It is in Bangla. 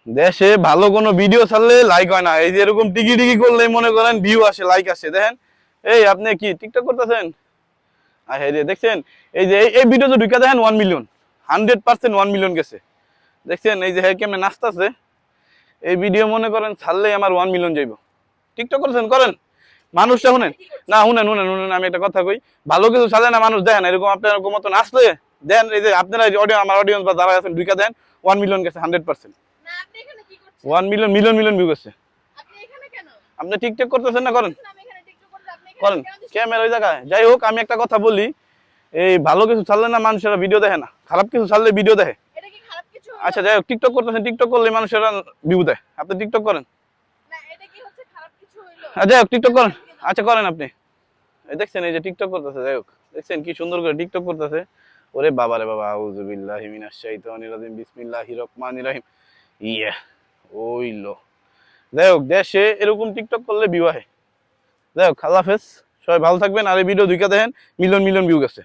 দেশে ভালো কোনো ভিডিও ছাড়লে লাইক হয় না, এই যে এরকম টিকি টিকি করলে মনে করেন ভিউ আসে, লাইক আসে। দেখেন এই আপনি কি টিকটক করতেছেন? আর এই যে দেখছেন, এই যে এই ভিডিওতে ঢুকে দেখেন 1 মিলিয়ন, 100% 1 মিলিয়ন গেছে। দেখছেন এই যে হ্যাঁ কেমনে নাচতেছে, এই ভিডিও মনে করেন ছাড়লে আমার 1 মিলিয়ন যাইব। টিকটক করছেন করেন, মানুষটা শুনেন না, শুনেন শুনেন শুনেন, আমি একটা কথা কই, ভালো কিছু ছাড়লে না মানুষ দেখেন, এরকম আপনার এরকম মতো নাচলে দেন, এই যে আপনারা অডিও, আমার অডিয়েন্স বা যারা আছেন ঢুকে দেন, 1 মিলিয়ন গেছে 100%। 1 মিলিয়ন, মিলিয়ন মিলিয়ন ভিউ গেছে। আপনি টিকটক করতেছেন না, করেন করেন, ক্যামেরা ওই জায়গায়। যাই হোক, আমি একটা কথা বলি, এই ভালো কিছু ছাড়লে না মানুষেরা ভিডিও দেখে না, খারাপ কিছু ছাড়লে ভিডিও দেখে। আচ্ছা যাই হোক, টিকটক করতেছেন, টিকটক করলে মানুষেরা ভিউ দেয়, আপনি টিকটক করেন। যাই হোক টিকটক করেন, আচ্ছা করেন আপনি। এই দেখছেন এই যে টিকটক করতেছে, যাই হোক দেখছেন কি সুন্দর করে টিকটক করতেছে। ওরে বাবা রে বাবা, আউযু বিল্লাহি মিনাশ শাইতানির রাজিম, বিসমিল্লাহির রহমানির রহিম। ইয়া ওইলো। যাই হোক, দেশে এরকম টিকটক করলে ভিউ আহে। যাই হোক, আল্লাহ হাফেজ, সবাই ভালো থাকবেন। আর এই ভিডিও দুইটা দেখেন, মিলিয়ন মিলিয়ন ভিউ গেছে।